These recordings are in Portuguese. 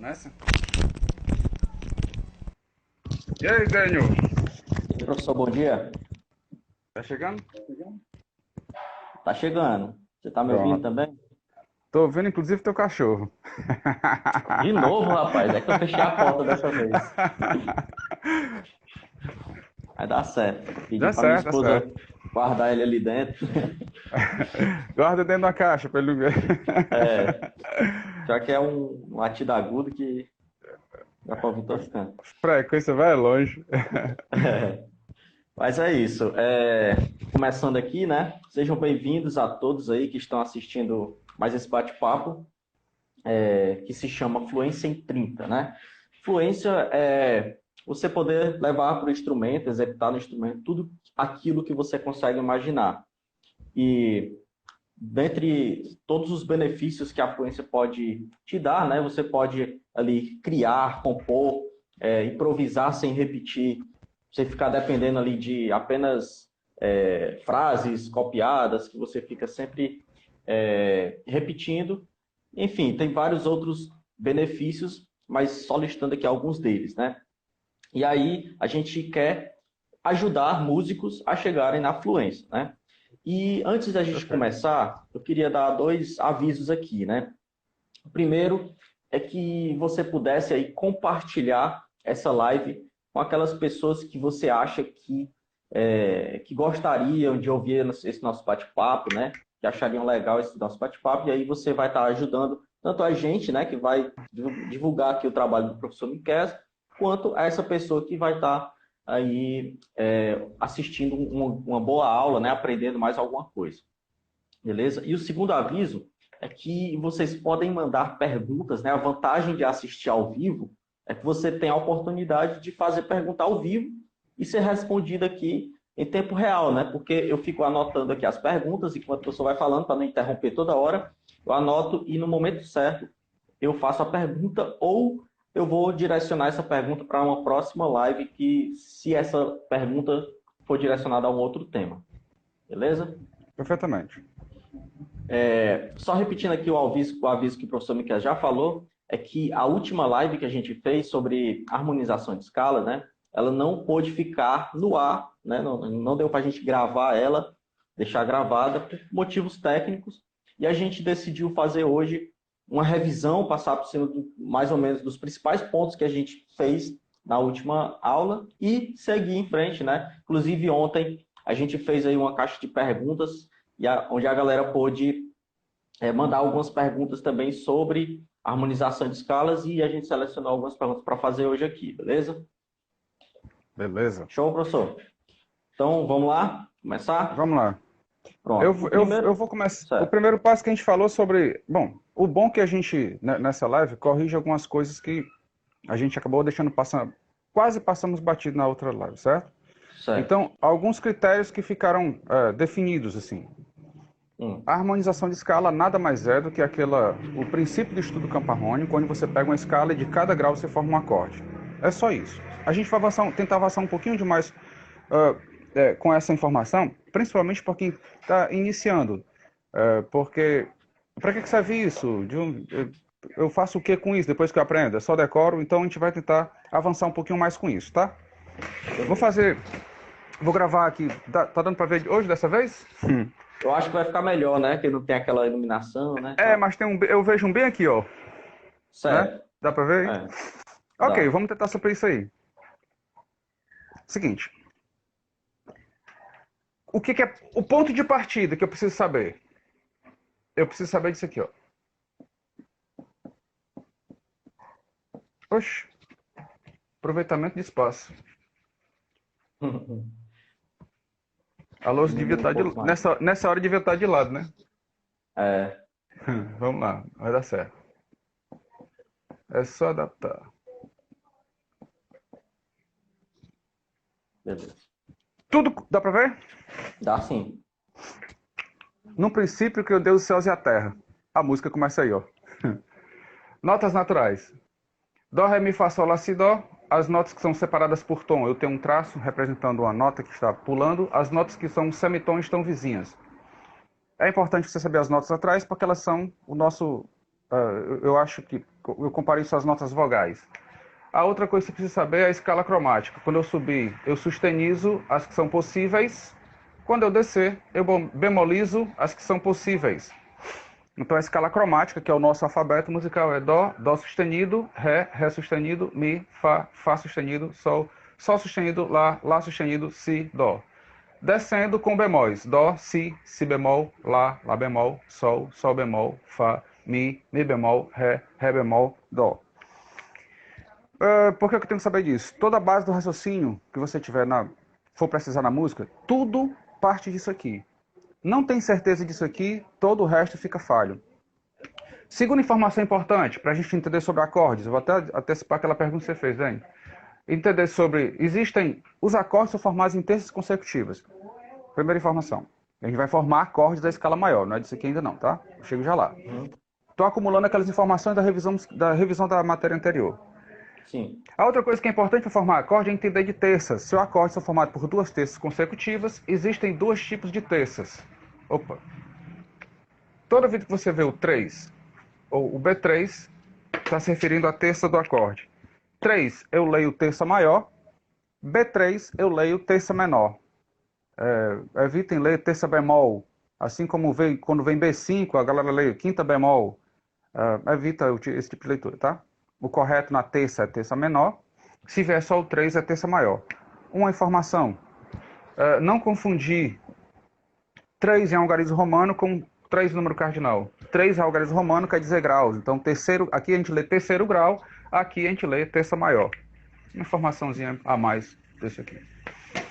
Nessa? E aí, Daniel? Professor, bom dia. Tá chegando? Tá chegando. Você tá me ouvindo Pronto. também? Tô ouvindo, inclusive, teu cachorro. De novo, rapaz. É que eu fechei a porta dessa vez. Vai dar certo. Pedi Dá pra minha certo, dá esposa certo. guardar ele ali dentro. Guarda dentro da caixa pra ele não ver. É, já que é um latido agudo que dá pra ouvir todos os cantos. Frequência vai longe. Mas é isso. Começando aqui, né? Sejam bem-vindos a todos aí que estão assistindo mais esse bate-papo, que se chama Fluência em 30, né? Fluência é você poder levar para o instrumento, executar no instrumento tudo aquilo que você consegue imaginar. E dentre todos os benefícios que a fluência pode te dar, né? Você pode ali criar, compor, improvisar sem repetir, você ficar dependendo ali de apenas frases copiadas que você fica sempre repetindo. Enfim, tem vários outros benefícios, mas só listando aqui alguns deles, né? E aí a gente quer ajudar músicos a chegarem na fluência, né? E antes da gente Perfeito. começar, eu queria dar dois avisos aqui, né? O primeiro é que você pudesse aí compartilhar essa live com aquelas pessoas que você acha que gostariam de ouvir esse nosso bate-papo, né? Que achariam legal esse nosso bate-papo, e aí você vai estar ajudando tanto a gente, né, que vai divulgar aqui o trabalho do professor Miquel, quanto a essa pessoa que vai estar aí assistindo uma boa aula, né, aprendendo mais alguma coisa. Beleza? E o segundo aviso é que vocês podem mandar perguntas, né? A vantagem de assistir ao vivo é que você tem a oportunidade de fazer pergunta ao vivo e ser respondida aqui em tempo real, né? Porque eu fico anotando aqui as perguntas enquanto o professor vai falando para não interromper toda hora. Eu anoto e no momento certo eu faço a pergunta ou eu vou direcionar essa pergunta para uma próxima live que se essa pergunta for direcionada a um outro tema. Beleza? Perfeitamente. Só repetindo aqui o aviso que o professor Miquel já falou, é que a última live que a gente fez sobre harmonização de escala, né, ela não pôde ficar no ar, né, não deu para a gente gravar ela, deixar gravada por motivos técnicos, e a gente decidiu fazer hoje uma revisão, passar por cima mais ou menos dos principais pontos que a gente fez na última aula e seguir em frente, né? Inclusive ontem a gente fez aí uma caixa de perguntas onde a galera pôde mandar algumas perguntas também sobre harmonização de escalas e a gente selecionou algumas perguntas para fazer hoje aqui, beleza? Beleza. Show, professor? Então, vamos lá? Começar? Vamos lá. Eu, Pronto. O eu, eu primeiro... vou começar. O Certo. primeiro passo que a gente falou sobre. Bom, o bom é que a gente, nessa live, corrige algumas coisas que a gente acabou deixando passar. Quase passamos batido na outra live, certo? Certo. Então, alguns critérios que ficaram definidos, assim. A harmonização de escala nada mais é do que o princípio do estudo campo harmônico, onde você pega uma escala e de cada grau você forma um acorde. É só isso. A gente vai tentar avançar um pouquinho demais com essa informação, principalmente para quem está iniciando. Porque, para que serve isso? Eu faço o que com isso depois que eu aprendo? É só decoro, então a gente vai tentar avançar um pouquinho mais com isso, tá? Vou gravar aqui. Tá dando para ver hoje dessa vez? Eu acho que vai ficar melhor, né? Que não tem aquela iluminação, né? Tá. Mas eu vejo um bem aqui, ó. Né? Certo. Dá pra ver aí? É, Ok, dá. vamos tentar sobre isso aí. Seguinte, o que é o ponto de partida que eu preciso saber? Eu preciso saber disso aqui, ó. Oxe, aproveitamento de espaço. A louça devia Diminui um estar pouco mais. nessa hora devia estar de lado, né? É, Vamos lá, vai dar certo. É só adaptar. beleza. Tudo dá pra ver? Dá sim. No princípio criou Deus os céus e a terra. A música começa aí, ó. Notas naturais. Dó, ré, mi, fá, sol, lá, si, dó. As notas que são separadas por tom, eu tenho um traço representando uma nota que está pulando. As notas que são semitons estão vizinhas. É importante você saber as notas atrás porque elas são o nosso eu acho que eu comparei isso às notas vogais. A outra coisa que você precisa saber é a escala cromática. Quando eu subir, eu sustenizo as que são possíveis. Quando eu descer, eu bemolizo as que são possíveis. Então a escala cromática, que é o nosso alfabeto musical, é Dó, Dó sustenido, Ré, Ré sustenido, Mi, Fá, Fá sustenido, Sol, Sol sustenido, Lá sustenido, Si, Dó. Descendo com bemóis, Dó, Si, Si bemol, Lá bemol, Sol, Sol bemol, Fá, Mi bemol, Ré bemol, Dó. Por que eu tenho que saber disso? Toda a base do raciocínio que você for precisar na música, tudo parte disso aqui. Não tem certeza disso aqui, todo o resto fica falho. Segunda informação importante, para a gente entender sobre acordes, eu vou até antecipar aquela pergunta que você fez, hein? Entender sobre... Os acordes são formados em terças consecutivas. Primeira informação. A gente vai formar acordes da escala maior, não é disso aqui ainda não, tá? Eu chego já lá. Estou acumulando aquelas informações da revisão da matéria anterior. Sim. A outra coisa que é importante para formar acorde é entender de terças. Se o acorde são formado por duas terças consecutivas, existem dois tipos de terças. Opa! Toda vez que você vê o 3 ou o B3, está se referindo à terça do acorde. 3 eu leio terça maior, B3 eu leio terça menor. Evitem ler terça bemol, assim como quando vem B5, a galera lê quinta bemol. Evita esse tipo de leitura, tá? O correto na terça é terça menor. Se vier só o 3 é terça maior. Uma informação. Não confundir 3 em algarismo romano com 3 número cardinal. 3 em algarismo romano quer dizer graus. Então, aqui a gente lê terceiro grau, aqui a gente lê terça maior. Uma informaçãozinha a mais desse aqui.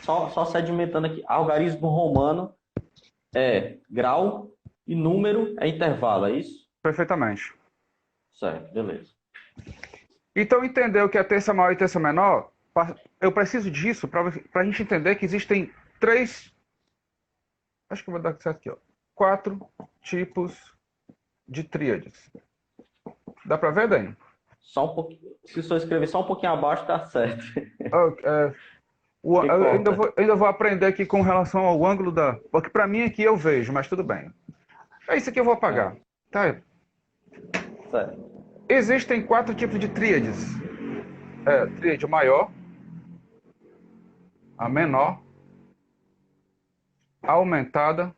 Só sedimentando aqui. Algarismo romano é grau e número é intervalo, é isso? Perfeitamente. Certo, beleza. Então, entender o que é terça maior e terça menor, eu preciso disso para a gente entender que existem 3... Acho que vou dar certo aqui, ó. 4 tipos de tríades. Dá para ver, Dani? Só um pouquinho. Se eu escrever só um pouquinho abaixo, tá certo. Eu ainda vou aprender aqui com relação ao ângulo da... Porque para mim aqui eu vejo, mas tudo bem. É isso aqui eu vou apagar. Tá? Certo. Existem 4 tipos de tríades. Tríade maior, a menor, a aumentada,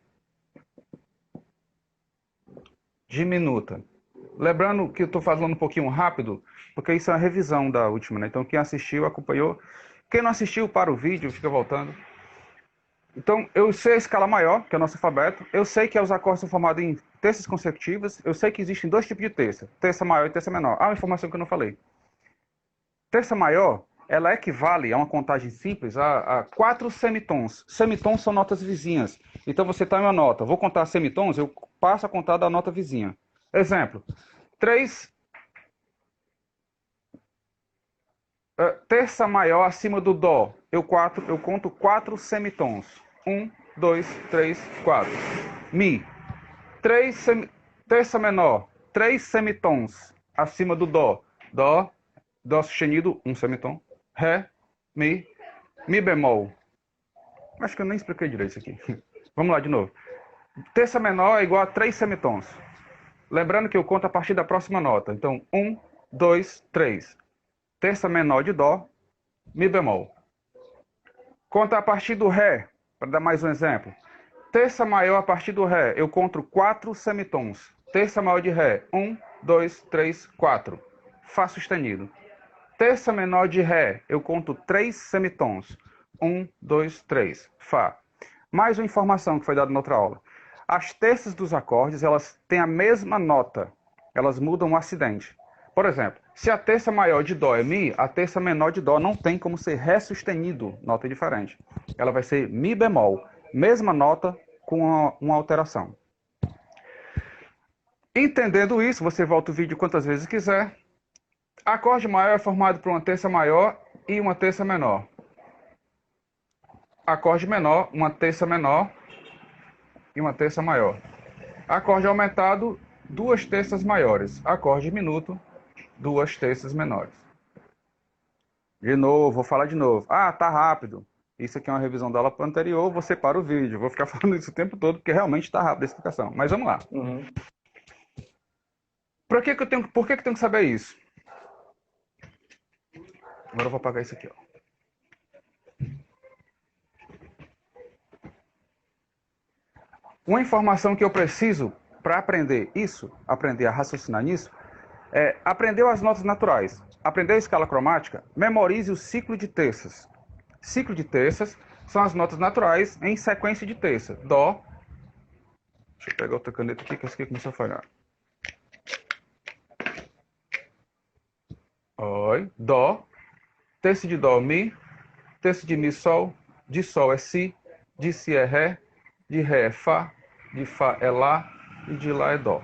diminuta. Lembrando que eu estou falando um pouquinho rápido, porque isso é uma revisão da última, né? Então quem assistiu, acompanhou. Quem não assistiu, para o vídeo, fica voltando. Então, eu sei a escala maior, que é o nosso alfabeto. Eu sei que os acordes são formados em terças consecutivas. Eu sei que existem 2 tipos de terça. Terça maior e terça menor. Uma informação que eu não falei. Terça maior, ela equivale a uma contagem simples a 4 semitons. Semitons são notas vizinhas. Então, você está em uma nota. Vou contar semitons, eu passo a contar da nota vizinha. Exemplo. 3... terça maior acima do Dó. Eu conto 4 semitons. 1, 2, 3, 4. Mi. Terça menor. 3 semitons acima do Dó. Dó. Dó sustenido, 1 semitom. Ré. Mi. Mi bemol. Acho que eu nem expliquei direito isso aqui. Vamos lá de novo. Terça menor é igual a 3 semitons. Lembrando que eu conto a partir da próxima nota. Então, 1, 2, 3. Terça menor de Dó, Mi bemol. Conta a partir do Ré, para dar mais um exemplo. Terça maior a partir do Ré, eu conto 4 semitons. Terça maior de Ré, 1, 2, 3, 4. Fá sustenido. Terça menor de Ré, eu conto 3 semitons. 1, 2, 3. Fá. Mais uma informação que foi dada na outra aula. As terças dos acordes, elas têm a mesma nota. Elas mudam o acidente. Por exemplo, se a terça maior de Dó é Mi, a terça menor de Dó não tem como ser Ré sustenido, nota diferente. Ela vai ser Mi bemol, mesma nota com uma alteração. Entendendo isso, você volta o vídeo quantas vezes quiser. Acorde maior é formado por uma terça maior e uma terça menor. Acorde menor, uma terça menor e uma terça maior. Acorde aumentado, 2 terças maiores. Acorde diminuto, 2 terças menores. De novo, vou falar de novo. Ah, tá rápido. Isso aqui é uma revisão da aula anterior, você para o vídeo. Vou ficar falando isso o tempo todo, porque realmente está rápido a explicação. Mas vamos lá. Por que que eu tenho que saber isso? Agora eu vou apagar isso aqui, ó. Uma informação que eu preciso para aprender isso, aprender a raciocinar nisso, aprendeu as notas naturais, aprendeu a escala cromática, memorize o ciclo de terças. Ciclo de terças são as notas naturais em sequência de terça. Dó. Deixa eu pegar outra caneta aqui, que essa aqui começou a falhar. Oi. Dó. Terça de dó, mi. Terça de mi, sol. De sol é si. De si é ré. De ré é fá. De fá é lá. E de lá é dó.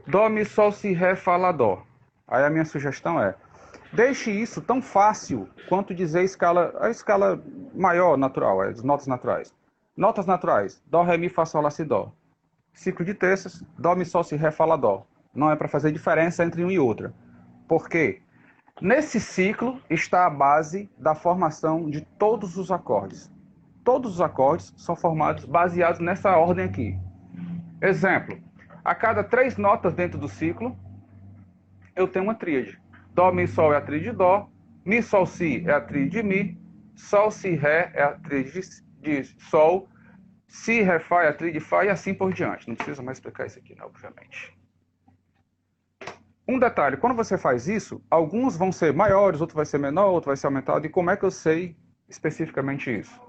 Dó, mi, sol, si, ré, fá, lá, dó. Aí a minha sugestão é: deixe isso tão fácil quanto dizer a escala maior natural, as notas naturais. Notas naturais: dó, ré, mi, fá, sol, lá, si, dó. Ciclo de terças: dó, mi, sol, si, ré, fá, lá, dó. Não é para fazer diferença entre uma e outra. Por quê? Nesse ciclo está a base da formação de todos os acordes. Todos os acordes são formados baseados nessa ordem aqui. Exemplo: a cada 3 notas dentro do ciclo, eu tenho uma tríade. Dó, mi, sol é a tríade de dó, mi, sol, si é a tríade de mi, sol, si, ré é a tríade de sol, si, ré, fá é a tríade de fá e assim por diante. Não precisa mais explicar isso aqui, né, obviamente. Um detalhe: quando você faz isso, alguns vão ser maiores, outro vai ser menor, outro vai ser aumentado. E como é que eu sei especificamente isso?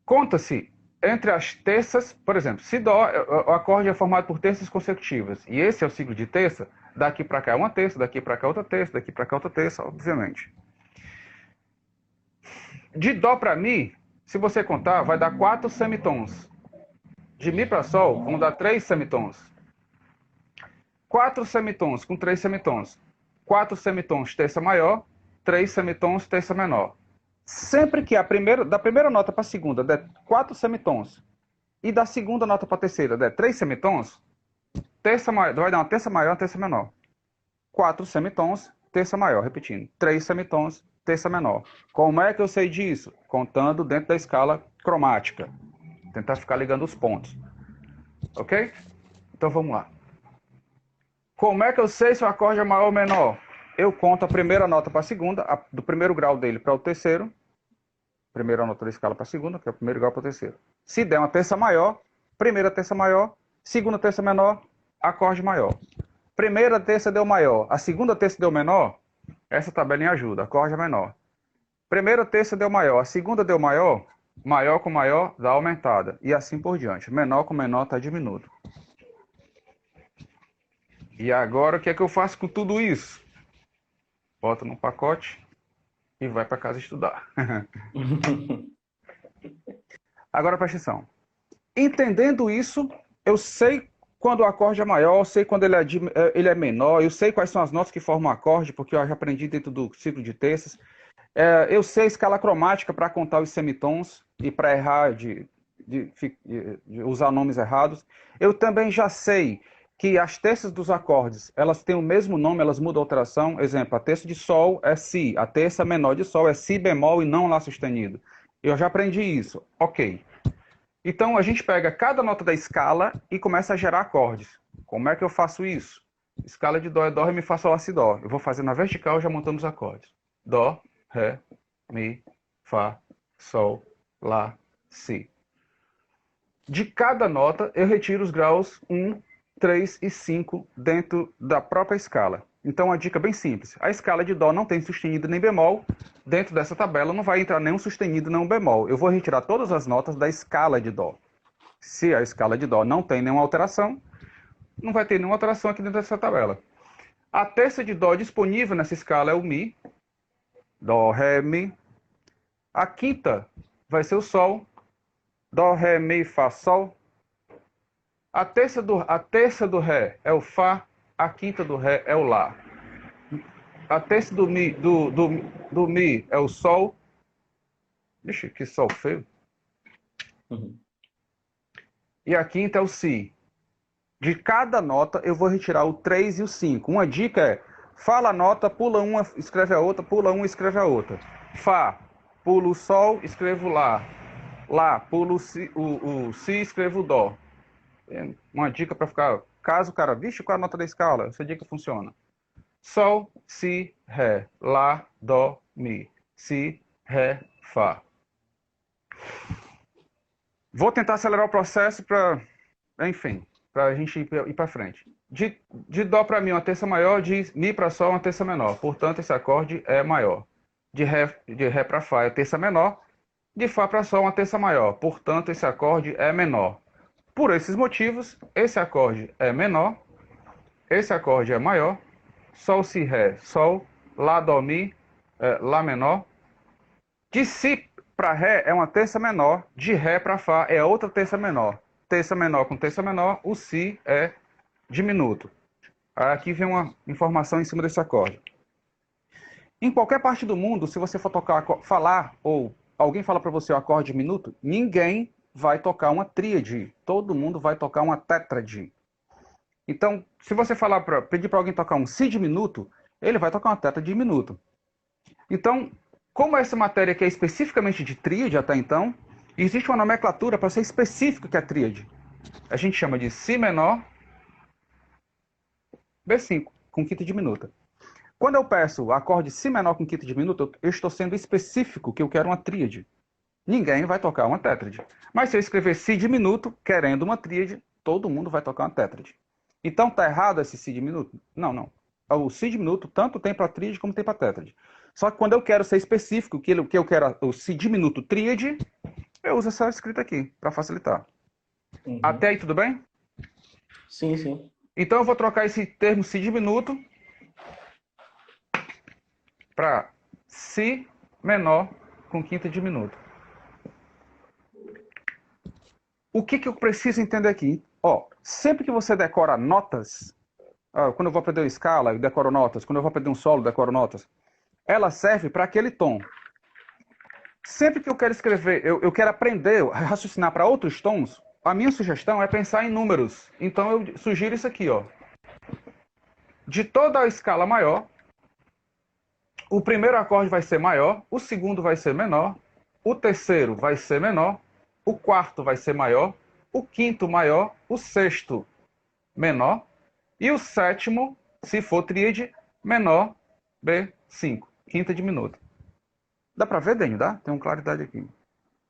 Conta-se entre as terças, por exemplo, se dó, o acorde é formado por terças consecutivas, e esse é o ciclo de terça, daqui para cá é uma terça, daqui para cá outra terça, daqui para cá outra terça, obviamente. De dó para mi, se você contar, vai dar 4 semitons. De mi para sol, vão dar 3 semitons. 4 semitons com 3 semitons. 4 semitons terça maior, 3 semitons terça menor. Sempre que da primeira nota para a segunda der 4 semitons e da segunda nota para a terceira der 3 semitons, vai dar uma terça maior e uma terça menor. 4 semitons, terça maior, repetindo. 3 semitons, terça menor. Como é que eu sei disso? Contando dentro da escala cromática. Tentar ficar ligando os pontos. Ok? Então vamos lá. Como é que eu sei se o acorde é maior ou menor? Eu conto a primeira nota para a segunda, do primeiro grau dele para o terceiro. Primeira nota da escala para a segunda, que é o primeiro grau para o terceiro. Se der uma terça maior, primeira terça maior, segunda terça menor, acorde maior. Primeira terça deu maior, a segunda terça deu menor, essa tabelinha ajuda, acorde é menor. Primeira terça deu maior, a segunda deu maior, maior com maior dá aumentada, e assim por diante. Menor com menor está diminuto. E agora o que é que eu faço com tudo isso? Bota num pacote e vai para casa estudar. Agora presta atenção. Entendendo isso, eu sei quando o acorde é maior, eu sei quando ele é menor, eu sei quais são as notas que formam o acorde, porque eu já aprendi dentro do ciclo de terças. Eu sei a escala cromática para contar os semitons e para errar de usar nomes errados. Eu também já sei que as terças dos acordes, elas têm o mesmo nome, elas mudam a alteração. Exemplo, a terça de sol é si, a terça menor de sol é si bemol e não lá sustenido. Eu já aprendi isso. Ok. Então a gente pega cada nota da escala e começa a gerar acordes. Como é que eu faço isso? Escala de dó é dó, ré, mi, fá, sol, lá, si, dó. Eu vou fazer na vertical já montando os acordes. Dó, ré, mi, fá, sol, lá, si. De cada nota eu retiro os graus 1, 3 e 5 dentro da própria escala. Então, uma dica bem simples. A escala de dó não tem sustenido nem bemol. Dentro dessa tabela não vai entrar nenhum sustenido nem um bemol. Eu vou retirar todas as notas da escala de dó. Se a escala de dó não tem nenhuma alteração, não vai ter nenhuma alteração aqui dentro dessa tabela. A terça de dó disponível nessa escala é o mi. Dó, ré, mi. A quinta vai ser o sol. Dó, ré, mi, fá, sol. A terça do ré é o fá. A quinta do ré é o lá. A terça do mi é o sol. Ixi, que sol feio. E a quinta é o si. De cada nota eu vou retirar o 3 e o 5. Uma dica é: fala a nota, pula uma, escreve a outra, pula uma, escreve a outra. Fá, pulo o sol, escrevo lá. Lá, pulo o si, escrevo o dó. uma dica para ficar... Caso o cara, vixe, qual é a nota da escala? Essa dica funciona. Sol, si, ré, lá, dó, mi. Si, ré, fá. Vou tentar acelerar o processo para, enfim, para a gente ir para frente. De dó para mi uma terça maior, de mi para sol uma terça menor. Portanto, esse acorde é maior. De ré para fá é terça menor. De fá para sol uma terça maior. Portanto, esse acorde é menor. Por esses motivos, esse acorde é menor. Esse acorde é maior. Sol, si, ré, sol. Lá, dó, mi, lá menor. De si para ré é uma terça menor. De ré para fá é outra terça menor. Terça menor com terça menor, o si é diminuto. Aqui vem uma informação em cima desse acorde. Em qualquer parte do mundo, se você for falar, ou alguém fala para você o acorde diminuto, ninguém vai tocar uma tríade. Todo mundo vai tocar uma tétrade. Então, se você pedir para alguém tocar um si diminuto, ele vai tocar uma tétrade diminuto. Então, como essa matéria aqui é especificamente de tríade até então, existe uma nomenclatura para ser específico que é a tríade. A gente chama de si menor, B5, com quinta diminuta. Quando eu peço acorde si menor com quinta diminuta, eu estou sendo específico que eu quero uma tríade. Ninguém vai tocar uma tétrade. Mas se eu escrever si diminuto, querendo uma tríade, todo mundo vai tocar uma tétrade. Então tá errado esse si diminuto? Não, não. O si diminuto tanto tem para tríade como tem para tétrade. Só que quando eu quero ser específico, que eu quero o si diminuto tríade, eu uso essa escrita aqui, para facilitar. Uhum. Até aí tudo bem? Sim, sim. Então eu vou trocar esse termo si diminuto para si menor com quinta diminuta. O que eu preciso entender aqui? Sempre que você decora notas, quando eu vou aprender uma escala, eu decoro notas. Quando eu vou aprender um solo, eu decoro notas. Ela serve para aquele tom. Sempre que eu quero escrever, eu quero aprender, raciocinar para outros tons, a minha sugestão é pensar em números. Então eu sugiro isso aqui, ó. De toda a escala maior, o primeiro acorde vai ser maior, o segundo vai ser menor, o terceiro vai ser menor, o quarto vai ser maior, o quinto maior, o sexto menor e o sétimo, se for tríade, menor, B5, quinta diminuta. Dá para ver, Dênio? Dá? Tem uma claridade aqui.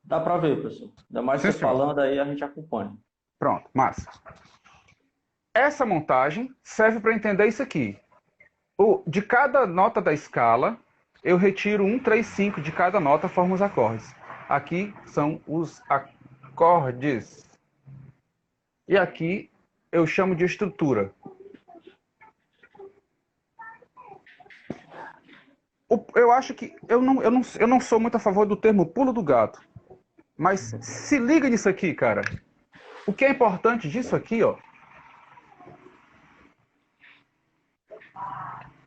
Dá para ver, professor. Ainda mais você falando aí, a gente acompanha. Pronto, massa. Essa montagem serve para entender isso aqui. De cada nota da escala, eu retiro 1, 3, 5 de cada nota, forma os acordes. Aqui são os acordes. E aqui eu chamo de estrutura. Eu acho que... Eu não sou muito a favor do termo pulo do gato. Mas se liga nisso aqui, cara. O que é importante disso aqui, ó,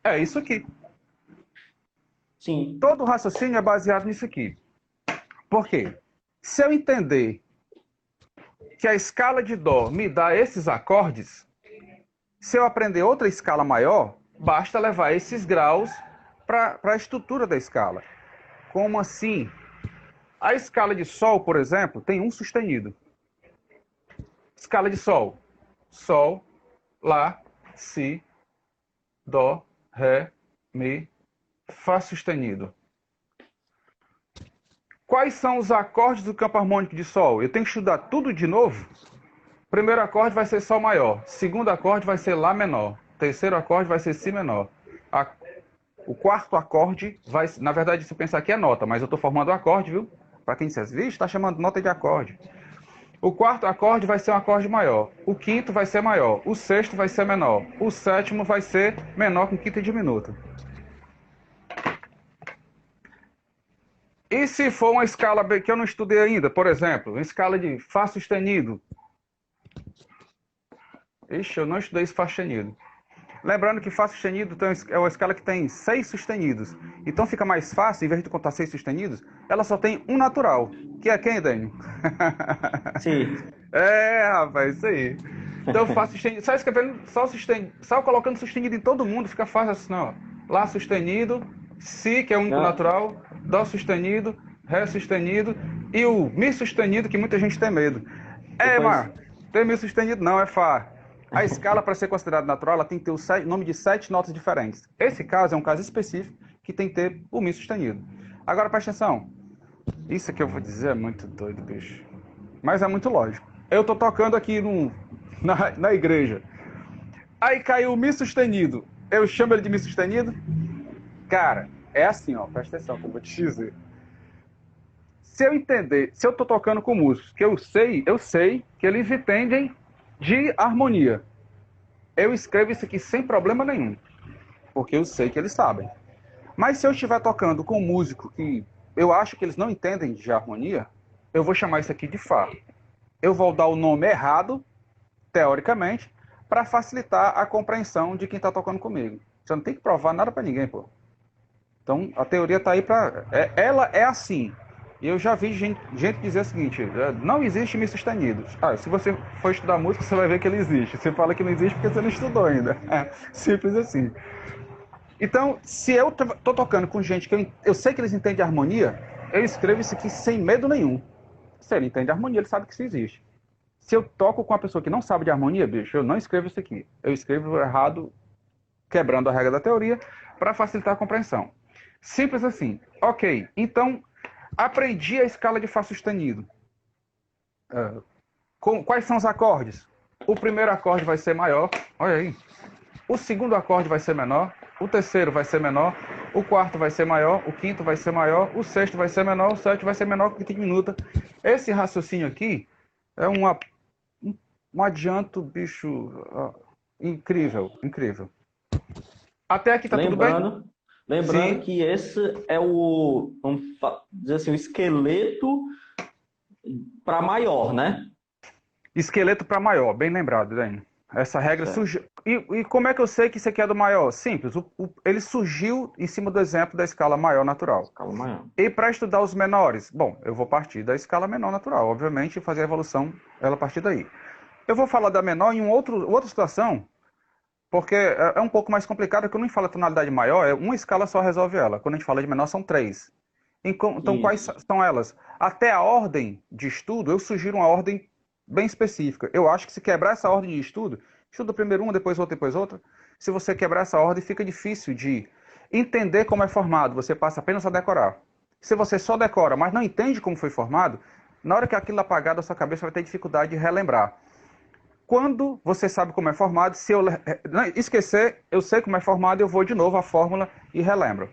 é isso aqui. Sim. Todo o raciocínio é baseado nisso aqui. Por quê? Se eu entender que a escala de dó me dá esses acordes, se eu aprender outra escala maior, basta levar esses graus para a estrutura da escala. Como assim? A escala de sol, por exemplo, tem um sustenido. Escala de sol. Sol, lá, si, dó, ré, mi, fá sustenido. Quais são os acordes do campo harmônico de sol? Eu tenho que estudar tudo de novo? Primeiro acorde vai ser sol maior. Segundo acorde vai ser lá menor. Terceiro acorde vai ser si menor. O quarto acorde vai... Na verdade, se pensar aqui é nota, mas eu estou formando o acorde, viu? Para quem disser, vixe, está chamando nota de acorde. O quarto acorde vai ser um acorde maior. O quinto vai ser maior. O sexto vai ser menor. O sétimo vai ser menor com quinta diminuta. E se for uma escala que eu não estudei ainda, por exemplo, uma escala de Fá sustenido. Ixi, eu não estudei esse Fá sustenido. Lembrando que Fá sustenido é uma escala que tem 6 sustenidos. Então fica mais fácil, em vez de contar 6 sustenidos, ela só tem um natural. Que é quem, Dênio? Sim. Rapaz, isso aí. Então Fá sustenido, só escrevendo, só colocando sustenido em todo mundo, fica fácil assim, ó. Lá sustenido, Si, que é o único natural, Dó sustenido, Ré sustenido e o Mi sustenido, que muita gente tem medo. Mas Tem Mi sustenido? Não, é Fá. A escala, para ser considerada natural, ela tem que ter o nome de 7 notas diferentes. Esse caso é um caso específico que tem que ter o Mi sustenido. Agora, presta atenção. Isso que eu vou dizer é muito doido, bicho. Mas é muito lógico. Eu tô tocando aqui na igreja. Aí caiu o Mi sustenido. Eu chamo ele de Mi sustenido? Cara, é assim, ó. Presta atenção que eu vou te dizer. Se eu entender, se eu tô tocando com músicos, que eu sei que eles entendem de harmonia. Eu escrevo isso aqui sem problema nenhum. Porque eu sei que eles sabem. Mas se eu estiver tocando com um músico que eu acho que eles não entendem de harmonia, eu vou chamar isso aqui de Fá. Eu vou dar o nome errado, teoricamente, para facilitar a compreensão de quem está tocando comigo. Você não tem que provar nada para ninguém, pô. Então, a teoria está aí para... ela é assim. E eu já vi gente dizer o seguinte, não existe Mi sustenido. Se você for estudar música, você vai ver que ele existe. Você fala que não existe porque você não estudou ainda. Simples assim. Então, se eu tô tocando com gente que eu sei que eles entendem de harmonia, eu escrevo isso aqui sem medo nenhum. Se ele entende de harmonia, ele sabe que isso existe. Se eu toco com uma pessoa que não sabe de harmonia, bicho, eu não escrevo isso aqui. Eu escrevo errado, quebrando a regra da teoria, para facilitar a compreensão. Simples assim. Ok, então, aprendi a escala de Fá sustenido. Quais são os acordes? O primeiro acorde vai ser maior, olha aí. O segundo acorde vai ser menor, o terceiro vai ser menor, o quarto vai ser maior, o quinto vai ser maior, o sexto vai ser menor, o sétimo vai ser menor que diminuta. Esse raciocínio aqui é um adianto, bicho, incrível, incrível. Até aqui tá tudo bem? Lembrando que esse é o, vamos dizer assim, o esqueleto para maior, né? Esqueleto para maior, bem lembrado, Dani. Essa regra surgiu. E como é que eu sei que isso aqui é do maior? Simples. Ele surgiu em cima do exemplo da escala maior natural. Escala maior. E para estudar os menores? Bom, eu vou partir da escala menor natural, obviamente, e fazer a evolução ela a partir daí. Eu vou falar da menor em outra situação, porque é um pouco mais complicado, que eu não falo tonalidade maior, uma escala só resolve ela. Quando a gente fala de menor, são 3. Então, quais são elas? Até a ordem de estudo, eu sugiro uma ordem bem específica. Eu acho que se quebrar essa ordem de estudo, estuda primeiro uma, depois outra, depois outra. Se você quebrar essa ordem, fica difícil de entender como é formado. Você passa apenas a decorar. Se você só decora, mas não entende como foi formado, na hora que aquilo apagar da sua cabeça, vai ter dificuldade de relembrar. Quando você sabe como é formado, se eu esquecer, eu sei como é formado, eu vou de novo à fórmula e relembro.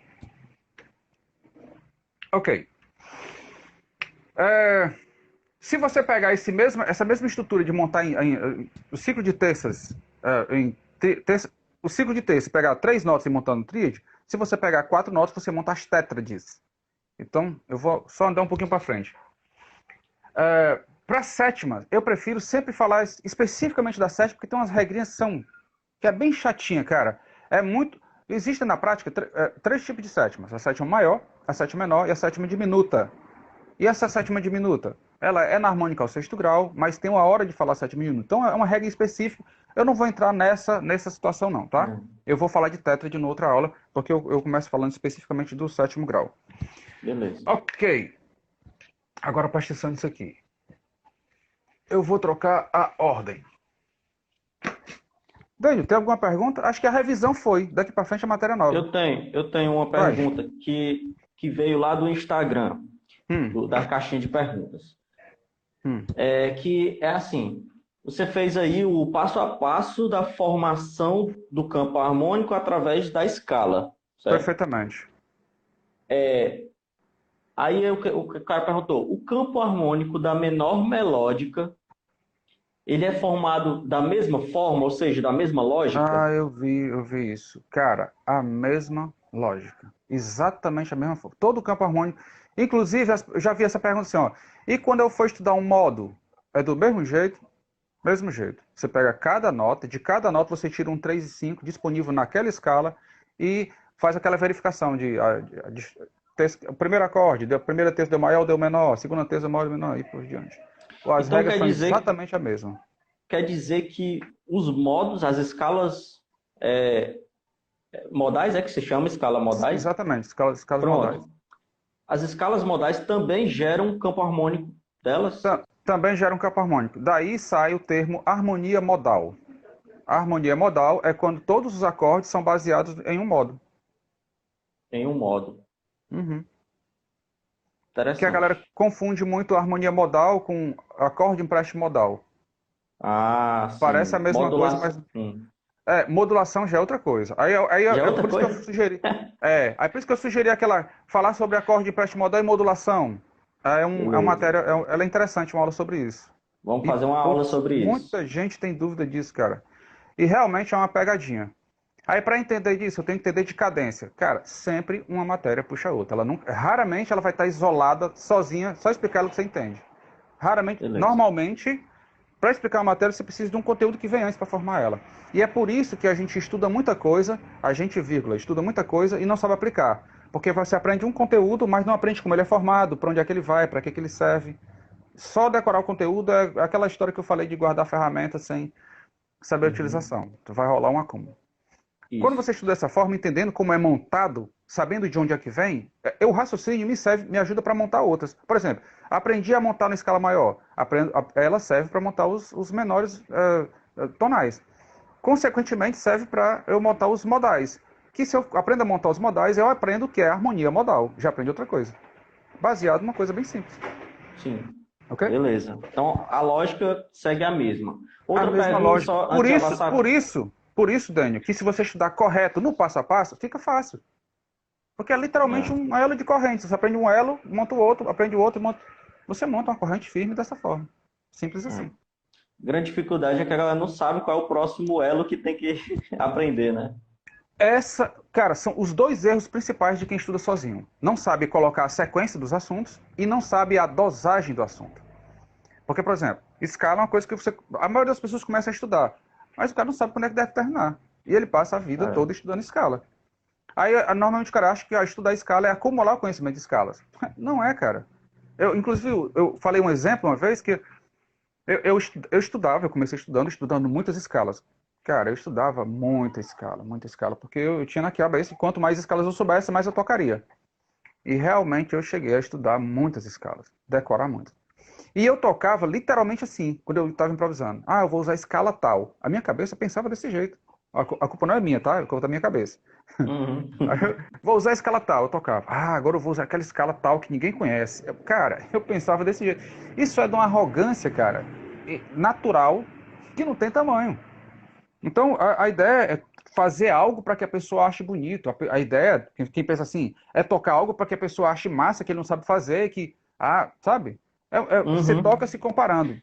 Ok. Se você pegar essa mesma estrutura de montar o ciclo de terças, o ciclo de terças, pegar 3 notas e montar no tríade, se você pegar 4 notas, você monta as tétrades. Então, eu vou só andar um pouquinho para frente. Para a sétima, eu prefiro sempre falar especificamente da sétima, porque tem umas regrinhas que é bem chatinha, cara. Existem na prática 3 tipos de sétimas. A sétima maior, a sétima menor e a sétima diminuta. E essa sétima diminuta, ela é na harmônica ao 6º grau, mas tem uma hora de falar sétima diminuta. Então é uma regra específica. Eu não vou entrar nessa situação não, tá? Eu vou falar de tétrade em outra aula, porque eu começo falando especificamente do 7º grau. Beleza. Ok. Agora presta atenção nisso aqui. Eu vou trocar a ordem. Daniel, tem alguma pergunta? Acho que a revisão foi. Daqui para frente a matéria nova. Eu tenho uma pergunta que veio lá do Instagram. Da caixinha de perguntas. Que é assim, você fez aí o passo a passo da formação do campo harmônico através da escala, certo? Perfeitamente. Aí o cara perguntou, o campo harmônico da menor melódica, ele é formado da mesma forma, ou seja, da mesma lógica? Eu vi isso. Cara, a mesma lógica. Exatamente a mesma forma. Todo o campo harmônico. Inclusive, eu já vi essa pergunta assim, ó. E quando eu for estudar um modo, é do mesmo jeito? Mesmo jeito. Você pega cada nota, de cada nota você tira um 3 e 5 disponível naquela escala e faz aquela verificação o primeiro acorde, a primeira terça deu maior, deu menor, a segunda terça deu maior, deu menor, e por diante. As regras são exatamente a mesma. Quer dizer que os modos, as escalas modais, que se chama escala modais? Exatamente, escalas modais. As escalas modais também geram um campo harmônico delas? também gera um campo harmônico. Daí sai o termo harmonia modal. A harmonia modal é quando todos os acordes são baseados em um modo. Em um modo. Uhum. Que a galera Interessante. confunde muito a harmonia modal com acorde empréstimo modal. Ah, Parece a sim. mesma coisa, Modulação. mas modulação já é outra coisa. Aí Já é é outra por isso que coisa? eu sugeri. Aí por isso que eu sugeri aquela falar sobre acorde empréstimo modal e modulação. É uma Beleza. matéria, ela é interessante, uma aula sobre isso. Vamos E fazer uma aula sobre isso. muita gente tem dúvida disso, cara. E realmente é uma pegadinha. Aí, para entender disso, eu tenho que entender de cadência. Cara, sempre uma matéria puxa a outra. Raramente ela vai estar isolada, sozinha, só explicar ela que você entende. Raramente, Beleza. normalmente, para explicar uma matéria, você precisa de um conteúdo que vem antes para formar ela. E é por isso que a gente estuda muita coisa, estuda muita coisa e não sabe aplicar. Porque você aprende um conteúdo, mas não aprende como ele é formado, para onde é que ele vai, para que ele serve. Só decorar o conteúdo é aquela história que eu falei de guardar ferramentas sem saber a Uhum. utilização. Vai rolar um acúmulo. Quando Isso. você estuda dessa forma, entendendo como é montado, sabendo de onde é que vem, o raciocínio me ajuda para montar outras. Por exemplo, aprendi a montar na escala maior, ela serve para montar os menores tonais. Consequentemente, serve para eu montar os modais. Que se eu aprendo a montar os modais, eu aprendo o que é harmonia modal. Já aprendi outra coisa. Baseado numa coisa bem simples. Sim. Ok? Beleza. Então, a lógica segue a mesma. A Outra mesma pergunta, lógica. só Por antes de isso, por avançar. isso, por isso, Daniel, que se você estudar correto no passo a passo, fica fácil. Porque é literalmente É, um elo de corrente. Você aprende um elo, monta o outro, aprende o outro, monta... Você monta uma corrente firme dessa forma. Simples é. assim. Grande dificuldade é que a galera não sabe qual é o próximo elo que tem que aprender, né? Cara, são os dois erros principais de quem estuda sozinho. Não sabe colocar a sequência dos assuntos e não sabe a dosagem do assunto. Porque, por exemplo, escala é uma coisa que a maioria das pessoas começa a estudar, mas o cara não sabe quando é que deve terminar. E ele passa a vida É. toda estudando escala. Aí, normalmente, o cara acha que estudar escala é acumular o conhecimento de escalas. Não é, cara. Inclusive, eu falei um exemplo uma vez que eu estudava, eu comecei estudando muitas escalas. Cara, eu estudava muita escala, porque eu tinha na cabeça que quanto mais escalas eu soubesse, mais eu tocaria. E realmente eu cheguei a estudar muitas escalas, decorar muitas. E eu tocava literalmente assim, quando eu estava improvisando. Ah, eu vou usar escala tal. A minha cabeça pensava desse jeito. A culpa não é minha, tá? É culpa da minha cabeça. Uhum. Aí vou usar a escala tal, eu tocava. Ah, agora eu vou usar aquela escala tal que ninguém conhece. Cara, eu pensava desse jeito. Isso é de uma arrogância, cara, natural, que não tem tamanho. Então, a ideia é fazer algo para que a pessoa ache bonito. A ideia, quem pensa assim, é tocar algo para que a pessoa ache massa, que ele não sabe fazer, sabe? Você toca Uhum. se comparando.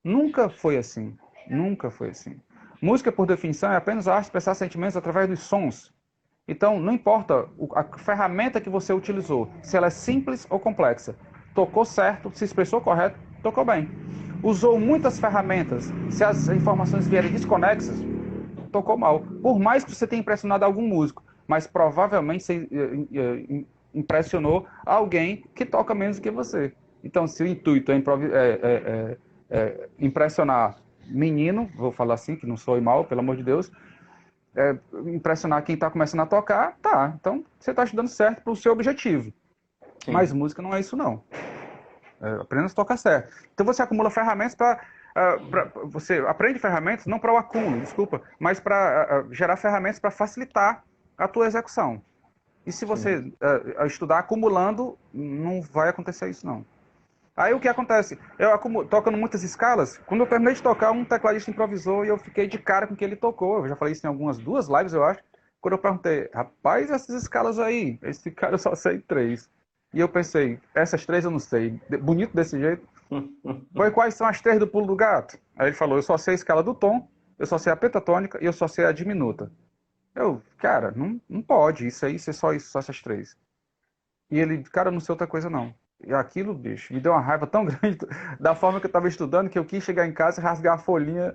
Nunca foi assim. Nunca foi assim. Música, por definição, é apenas a arte de expressar sentimentos através dos sons. Então, não importa a ferramenta que você utilizou, se ela é simples ou complexa. Tocou certo, se expressou correto, tocou bem. Usou muitas ferramentas, se as informações vierem desconexas, tocou mal. Por mais que você tenha impressionado algum músico, mas provavelmente você impressionou alguém que toca menos do que você. Então, se o intuito é impressionar menino, vou falar assim, que não sou mal, pelo amor de Deus, impressionar quem está começando a tocar, tá. Então, você está estudando certo para o seu objetivo. Mas Sim. música não é isso, não. Apenas tocar certo. Então, você acumula ferramentas para... você aprende ferramentas não para o acúmulo, desculpa, mas para gerar ferramentas para facilitar a tua execução. E se você Sim. estudar acumulando, não vai acontecer isso, não. Aí o que acontece? Eu tocando muitas escalas, quando eu terminei de tocar, um tecladista improvisou e eu fiquei de cara com o que ele tocou. Eu já falei isso em algumas duas lives, eu acho. Quando eu perguntei, rapaz, essas escalas aí, esse cara eu só sei três. E eu pensei, essas três eu não sei. Bonito desse jeito. Foi quais são as três do pulo do gato? Aí ele falou, eu só sei a escala do tom, eu só sei a pentatônica e eu só sei a diminuta. Cara, não pode isso aí ser só isso, só essas três. E ele, cara, eu não sei outra coisa não. E aquilo, bicho, me deu uma raiva tão grande da forma que eu estava estudando que eu quis chegar em casa e rasgar a folhinha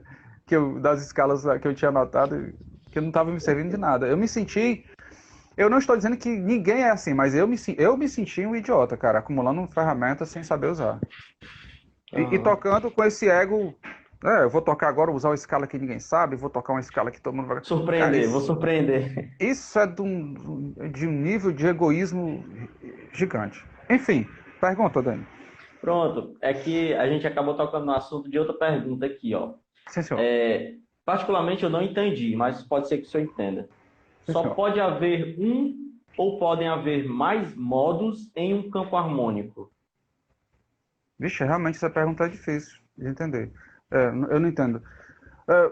das escalas que eu tinha anotado, que não estava me servindo de nada. Eu não estou dizendo que ninguém é assim, mas eu me senti um idiota, cara, acumulando ferramentas sem saber usar. E Aham. tocando com esse ego, eu vou tocar agora, usar uma escala que ninguém sabe, vou tocar uma escala que todo mundo vai... Cara, Surpreender, vou surpreender. isso é de um nível de egoísmo gigante. Enfim, pergunta, Dani. Pronto, é que a gente acabou tocando no assunto de outra pergunta aqui, ó. Sim, senhor. Particularmente eu não entendi, mas pode ser que o senhor entenda. Sim, Só senhor. pode haver um ou podem haver mais modos em um campo harmônico? Vixe, realmente essa pergunta é difícil de entender. Eu não entendo. É,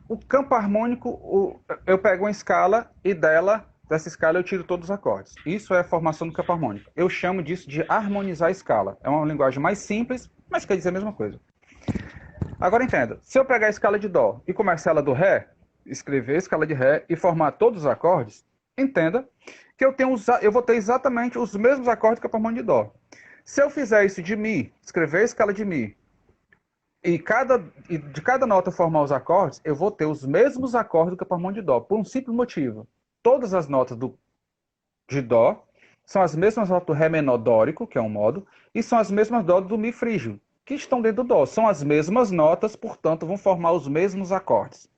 o campo harmônico, eu pego uma escala e dessa escala eu tiro todos os acordes. Isso é a formação do campo harmônico. Eu chamo disso de harmonizar a escala. É uma linguagem mais simples, mas quer dizer a mesma coisa. Agora entenda, se eu pegar a escala de Dó e começar ela do Ré, escrever a escala de Ré e formar todos os acordes, entenda que eu vou ter exatamente os mesmos acordes que o campo harmônico de Dó. Se eu fizer isso de Mi, escrever a escala de Mi, e de cada nota formar os acordes, eu vou ter os mesmos acordes do campo harmônico de Dó, por um simples motivo. Todas as notas de Dó são as mesmas notas do Ré menor dórico, que é um modo, e são as mesmas notas do Mi frígio, que estão dentro do Dó. São as mesmas notas, portanto, vão formar os mesmos acordes.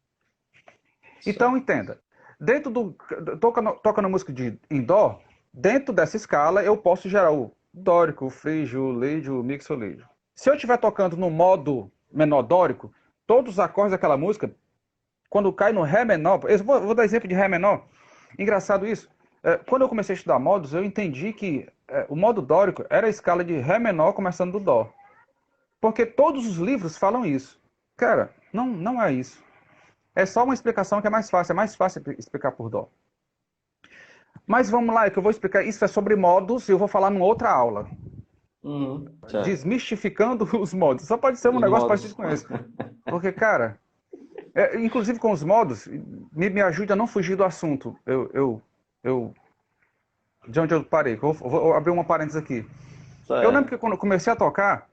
Então, entenda. Dentro do. Toca na música em Dó, dentro dessa escala, eu posso gerar o dórico, o frígio, o lídio, o mixolídio. Se eu estiver tocando no modo menor dórico, todos os acordes daquela música, quando cai no Ré menor, eu vou dar exemplo de Ré menor. Engraçado isso. Quando eu comecei a estudar modos, eu entendi que o modo dórico era a escala de Ré menor começando do Dó. Porque todos os livros falam isso. Cara, não é isso. É só uma explicação que é mais fácil explicar por Dó. Mas vamos lá, é que eu vou explicar. Isso é sobre modos e eu vou falar numa outra aula. Certo. Desmistificando os modos. Só pode ser um Os negócio parecido modos. com esse. Porque, cara, inclusive com os modos, me ajude a não fugir do assunto. De onde eu parei. Vou abrir uma parênteses aqui. Eu lembro Certo. que quando eu comecei a tocar,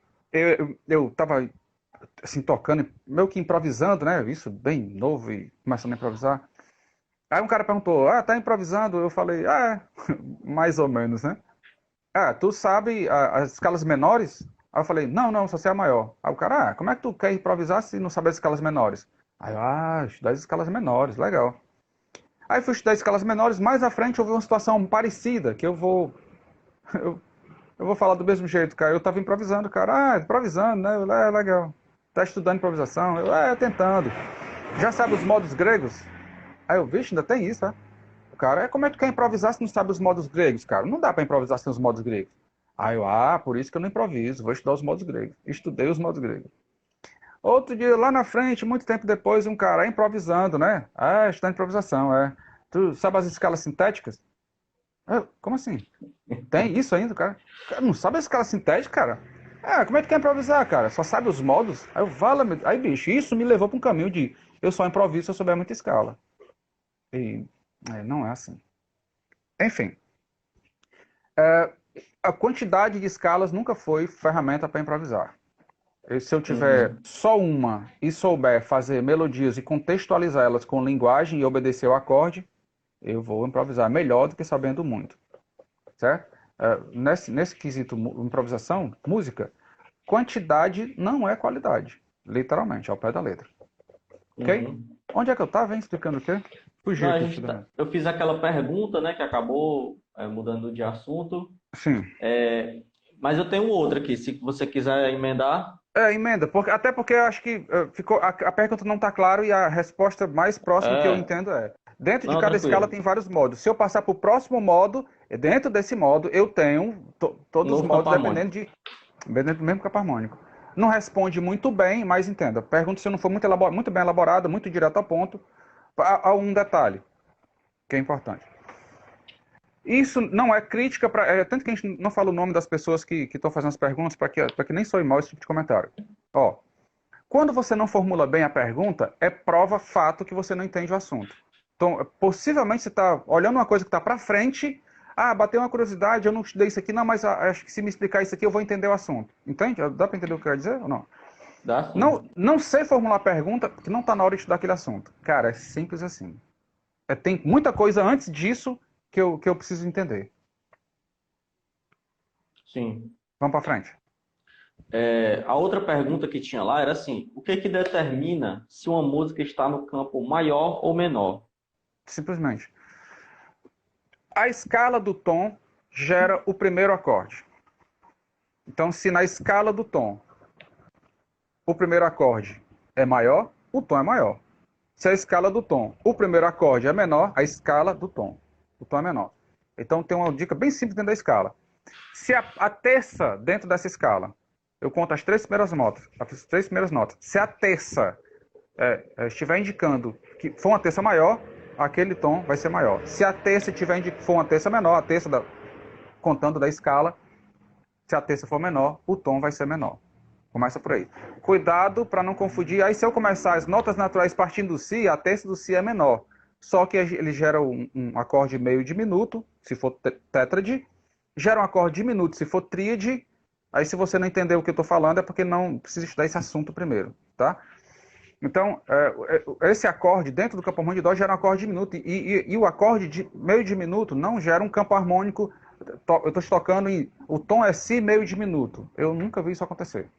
eu tava assim, tocando, meio que improvisando, né? Isso bem novo e começando a improvisar. Aí um cara perguntou, tá improvisando? Eu falei, mais ou menos, né? Tu sabe as escalas menores? Aí eu falei, não, só sei a maior. Aí o cara, como é que tu quer improvisar se não sabe as escalas menores? Aí eu, estudar as escalas menores, legal. Aí fui estudar escalas menores, mais à frente eu vi uma situação parecida, que eu, eu vou falar do mesmo jeito, cara. Eu tava improvisando, cara, improvisando, né? Legal. Tá estudando improvisação? Tentando. Já sabe os modos gregos? Aí eu, vixe, ainda tem isso, tá? O cara, como é que tu quer improvisar se não sabe os modos gregos, cara? Não dá pra improvisar sem os modos gregos. Aí eu, por isso que eu não improviso, vou estudar os modos gregos. Estudei os modos gregos. Outro dia, lá na frente, muito tempo depois, um cara improvisando, né? Estudando improvisação, Tu sabe as escalas sintéticas? Como assim? Tem isso ainda, cara? Cara, não sabe a escala sintética, cara? Como é que quer improvisar, cara? Só sabe os modos? Aí eu, aí, bicho, isso me levou para um caminho de eu só improviso se eu souber muita escala. E não é assim. Enfim, a quantidade de escalas nunca foi ferramenta para improvisar. E se eu tiver só uma e souber fazer melodias e contextualizar elas com linguagem e obedecer o acorde, eu vou improvisar melhor do que sabendo muito. Certo? Nesse quesito improvisação, música, quantidade não é qualidade. Literalmente, ao pé da letra. Ok? Onde é que eu estava, hein? Explicando o quê? Fugi Não, aqui. eu fiz aquela pergunta, né, que acabou mudando de assunto. Sim. Mas eu tenho outra aqui, se você quiser emendar. Emenda. Até porque eu acho que a pergunta não está clara e a resposta mais próxima que eu entendo dentro de Não, cada escala tranquilo. tem vários modos. Se eu passar para o próximo modo, dentro desse modo, eu tenho todos os Novo campo modos harmônico. dependendo do mesmo campo harmônico. Não responde muito bem, mas entenda. Pergunta se não for muito bem elaborada, muito direto ao ponto, há um detalhe que é importante. Isso não é crítica para. Tanto que a gente não fala o nome das pessoas que estão fazendo as perguntas, para que nem soe mal esse tipo de comentário. Quando você não formula bem a pergunta, é prova, fato que você não entende o assunto. Então, possivelmente você está olhando uma coisa que está para frente. Bateu uma curiosidade, eu não estudei isso aqui, não, mas acho que se me explicar isso aqui eu vou entender o assunto. Entende? Dá para entender o que eu quero dizer ou não? Dá sim. Não sei formular a pergunta, porque não está na hora de estudar aquele assunto. Cara, é simples assim. Tem muita coisa antes disso que eu preciso entender. Sim. Vamos para frente. A outra pergunta que tinha lá era assim: o que que determina se uma música está no campo maior ou menor? Simplesmente. A escala do tom gera o primeiro acorde. Então, se na escala do tom o primeiro acorde é maior, o tom é maior. Se a escala do tom, o primeiro acorde é menor, a escala do tom, o tom é menor. Então tem uma dica bem simples dentro da escala. Se a terça dentro dessa escala, eu conto as três primeiras notas. Se a terça estiver indicando que for uma terça maior, aquele tom vai ser maior. Se a terça for uma terça menor, a terça contando da escala, se a terça for menor, o tom vai ser menor. Começa por aí. Cuidado para não confundir. Aí se eu começar as notas naturais partindo do si, a terça do si é menor. Só que ele gera um acorde meio diminuto, se for tétrade. Gera um acorde diminuto, se for tríade. Aí se você não entender o que eu estou falando, é porque não precisa estudar esse assunto primeiro, tá? Então, esse acorde dentro do campo harmônico de dó gera um acorde diminuto. E o acorde meio diminuto não gera um campo harmônico. Eu estou tocando em... O tom é si meio diminuto. Eu nunca vi isso acontecer.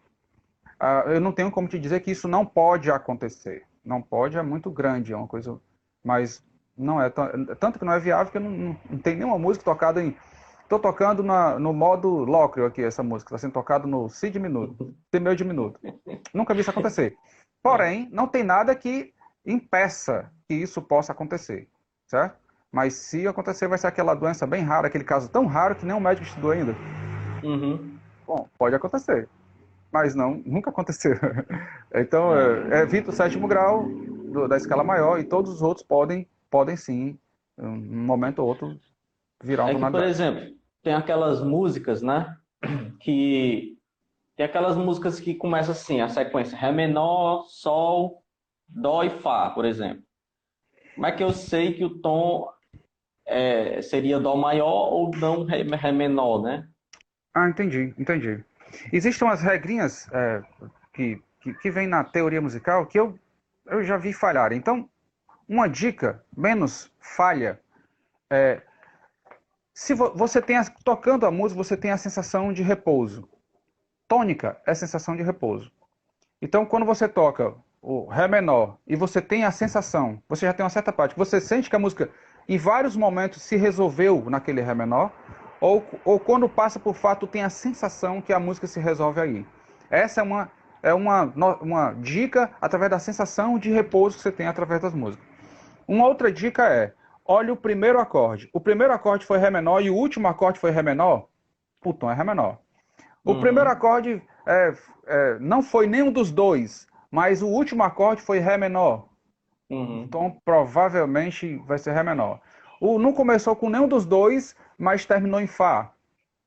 Eu não tenho como te dizer que isso não pode acontecer. Não pode, é muito grande, é uma coisa... Mas não é... Tanto que não é viável que não tem nenhuma música tocada em... Estou tocando no modo lócreo aqui, essa música. Está sendo tocado no si diminuto. Si meio diminuto. Nunca vi isso acontecer. Porém, não tem nada que impeça que isso possa acontecer. Certo? Mas se acontecer, vai ser aquela doença bem rara, aquele caso tão raro que nem o médico estudou ainda. Uhum. Bom, pode acontecer. Mas não, nunca aconteceu. Então, evita o sétimo grau da escala maior e todos os outros podem sim, um momento ou outro, virar uma É que, por tonalidade. exemplo, tem aquelas músicas, né? Que tem aquelas músicas que começam assim, a sequência Ré menor, Sol, Dó e Fá, por exemplo. Como é que eu sei que o tom seria Dó maior ou não Ré menor, né? Ah, entendi. Existem umas regrinhas que vêm na teoria musical que eu já vi falhar. Então, uma dica menos falha se você tem tocando a música, você tem a sensação de repouso. Tônica é sensação de repouso. Então, quando você toca o Ré menor e você tem a sensação, você já tem uma certa parte, você sente que a música em vários momentos se resolveu naquele Ré menor, ou quando passa por Fá, tu tem a sensação que a música se resolve aí. Essa uma dica através da sensação de repouso que você tem através das músicas. Uma outra dica olha o primeiro acorde. O primeiro acorde foi Ré menor e o último acorde foi Ré menor, o tom é Ré menor. O primeiro acorde não foi nenhum dos dois, mas o último acorde foi Ré menor. Então, provavelmente vai ser Ré menor. Não começou com nenhum dos dois, mas terminou em Fá.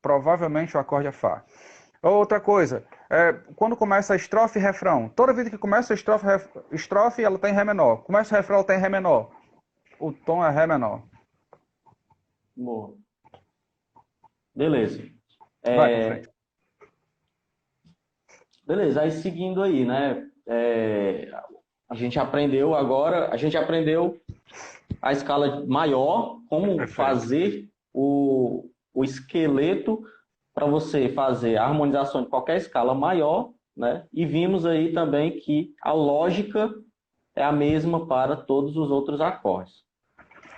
Provavelmente o acorde é Fá. Outra coisa, quando começa a estrofe e refrão. Toda vez que começa a estrofe, ela está em Ré menor. Começa o refrão, ela está em Ré menor. O tom é Ré menor. Boa. Beleza. Vai, em frente. Beleza, aí seguindo aí, né? A gente aprendeu a escala maior, como Perfeito. fazer o esqueleto para você fazer a harmonização de qualquer escala maior, né? E vimos aí também que a lógica é a mesma para todos os outros acordes.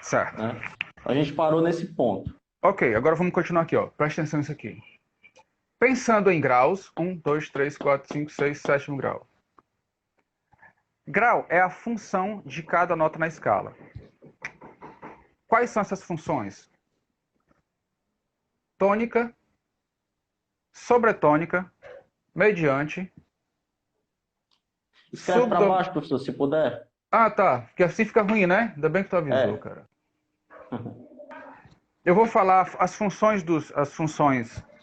Certo. Né? A gente parou nesse ponto. Ok, agora vamos continuar aqui, ó. Presta atenção nisso aqui. Pensando em graus, 1, 2, 3, 4, 5, 6, 7 grau. Grau é a função de cada nota na escala. Quais são essas funções? Tônica, sobretônica, mediante. Escreve para baixo, professor, se puder. Ah, tá. Porque assim fica ruim, né? Ainda bem que tu avisou, cara. Eu vou falar as funções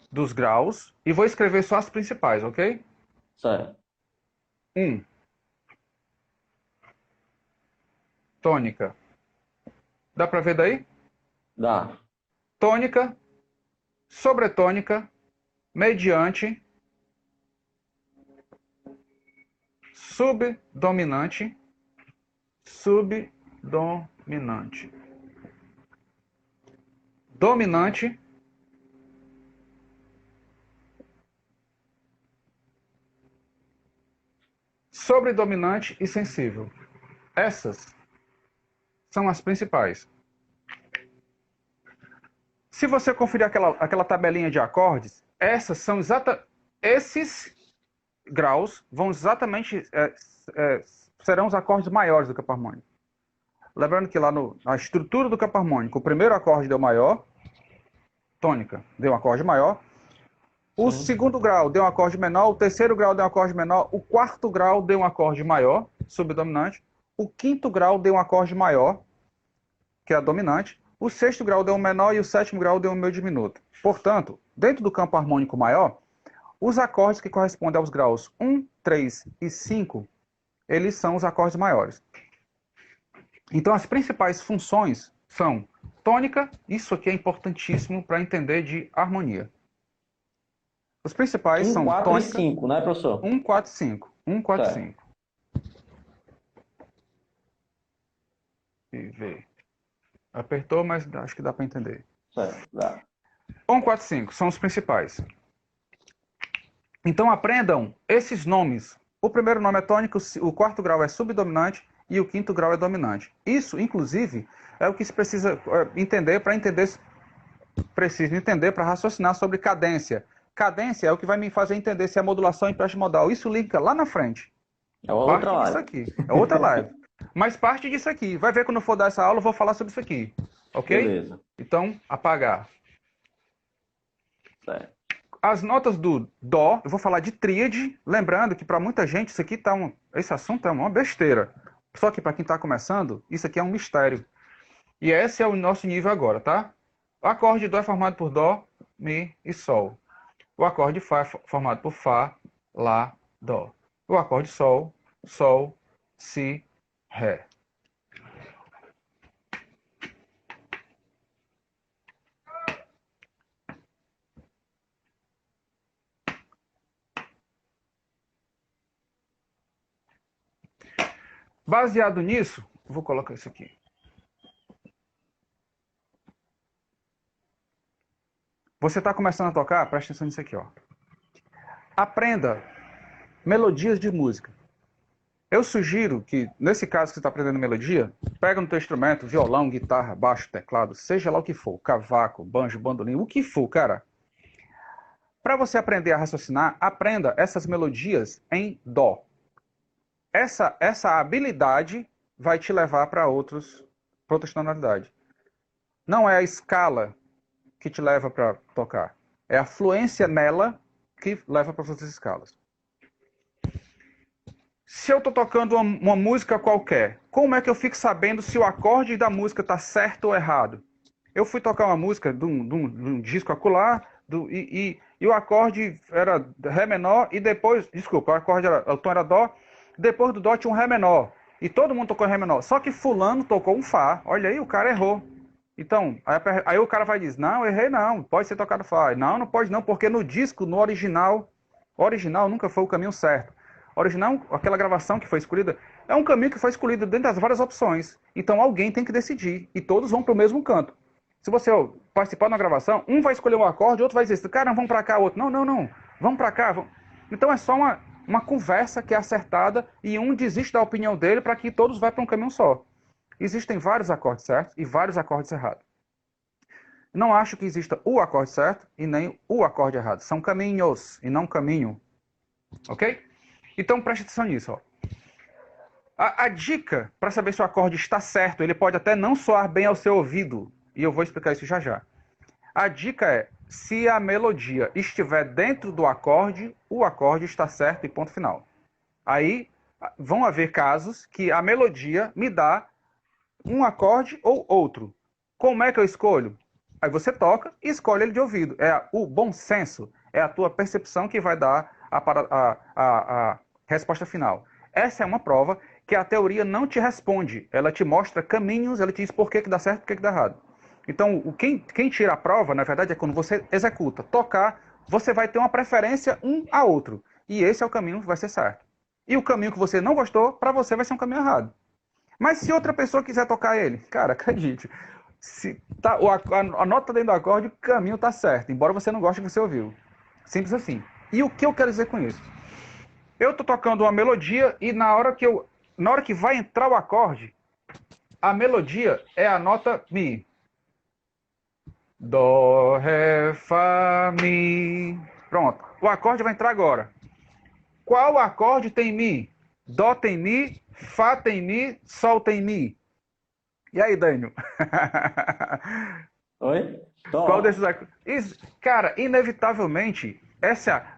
dos graus e vou escrever só as principais, ok? Certo. 1. Tônica. Dá para ver daí? Dá. Tônica, sobretônica, mediante, subdominante, dominante, sobredominante e sensível. Essas são as principais. Se você conferir aquela tabelinha de acordes, essas são esses graus vão exatamente serão os acordes maiores do campo harmônico. Lembrando que lá na estrutura do campo harmônico, o primeiro acorde deu maior, tônica deu um acorde maior, o segundo grau deu um acorde menor, o terceiro grau deu um acorde menor, o quarto grau deu um acorde maior, subdominante, o quinto grau deu um acorde maior, que é a dominante, o sexto grau deu um menor e o sétimo grau deu um meio diminuto. Portanto, dentro do campo harmônico maior, os acordes que correspondem aos graus 1, 3 e 5, eles são os acordes maiores. Então, as principais funções são tônica, isso aqui é importantíssimo para entender de harmonia. Os principais são 4 tônica, e 5, né, professor? 1, 4, 5. 1, 4, 5. E ver. Apertou, mas acho que dá para entender. Certo, dá. 1, 4, 5 são os principais. Então aprendam esses nomes. O primeiro nome é tônico, o quarto grau é subdominante e o quinto grau é dominante. Isso, inclusive, é o que se precisa entender para raciocinar sobre cadência. Cadência é o que vai me fazer entender se é modulação ou empréstimo modal. Isso liga lá na frente. É outra live. Disso aqui. É outra live. Mas parte disso aqui. Vai ver quando eu for dar essa aula, eu vou falar sobre isso aqui. Ok? Beleza. Então, apagar. Certo. As notas do Dó, eu vou falar de tríade. Lembrando que para muita gente isso aqui esse assunto é uma besteira. Só que para quem está começando, isso aqui é um mistério. E esse é o nosso nível agora, tá? O acorde de Dó é formado por Dó, Mi e Sol. O acorde de Fá é formado por Fá, Lá, Dó. O acorde de Sol, Sol, Si, Ré. Baseado nisso, vou colocar isso aqui. Você está começando a tocar? Presta atenção nisso aqui, ó. Aprenda melodias de música. Eu sugiro que, nesse caso que você está aprendendo melodia, pega no teu instrumento, violão, guitarra, baixo, teclado, seja lá o que for, cavaco, banjo, bandolim, o que for, cara. Para você aprender a raciocinar, aprenda essas melodias em Dó. Essa habilidade vai te levar para outra tonalidade. Não é a escala que te leva para tocar. É a fluência nela que leva para outras escalas. Se eu estou tocando uma música qualquer, como é que eu fico sabendo se o acorde da música está certo ou errado? Eu fui tocar uma música de um disco acular e o acorde era Ré menor e depois... Desculpa, o tom era Dó. Depois do Dó tinha um Ré menor. E todo mundo tocou Ré menor. Só que fulano tocou um Fá. Olha aí, o cara errou. Então, aí o cara vai dizer, não, errei não, pode ser tocado Fá. Não, não pode não, porque no disco, no original nunca foi o caminho certo. Original, aquela gravação que foi escolhida, é um caminho que foi escolhido dentro das várias opções. Então alguém tem que decidir. E todos vão para o mesmo canto. Se você participar de uma gravação, um vai escolher um acorde, outro vai dizer, cara, vamos para cá, outro, não, vamos para cá. Vamos. Então é só uma conversa que é acertada e um desiste da opinião dele para que todos vão para um caminho só. Existem vários acordes certos e vários acordes errados. Não acho que exista o acorde certo e nem o acorde errado. São caminhos e não caminho. Ok? Então preste atenção nisso. Ó. A dica para saber se o acorde está certo, ele pode até não soar bem ao seu ouvido. E eu vou explicar isso já já. A dica é, se a melodia estiver dentro do acorde, o acorde está certo e ponto final. Aí vão haver casos que a melodia me dá um acorde ou outro. Como é que eu escolho? Aí você toca e escolhe ele de ouvido. É o bom senso, é a tua percepção que vai dar a resposta final. Essa é uma prova que a teoria não te responde. Ela te mostra caminhos, ela te diz por que dá certo e por que dá errado. Então, quem tira a prova, na verdade, é quando você executa. Tocar, você vai ter uma preferência um a outro. E esse é o caminho que vai ser certo. E o caminho que você não gostou, para você vai ser um caminho errado. Mas se outra pessoa quiser tocar ele, cara, acredite, se tá, a nota dentro do acorde, o caminho está certo, embora você não goste do que você ouviu. Simples assim. E o que eu quero dizer com isso? Eu estou tocando uma melodia e na hora que vai entrar o acorde, a melodia é a nota Mi. Dó, Ré, Fá, Mi. Pronto. O acorde vai entrar agora. Qual acorde tem Mi? Dó tem Mi, Fá tem Mi, Sol tem Mi. E aí, Daniel? Oi? Qual Dó. desses acordes? Cara, inevitavelmente,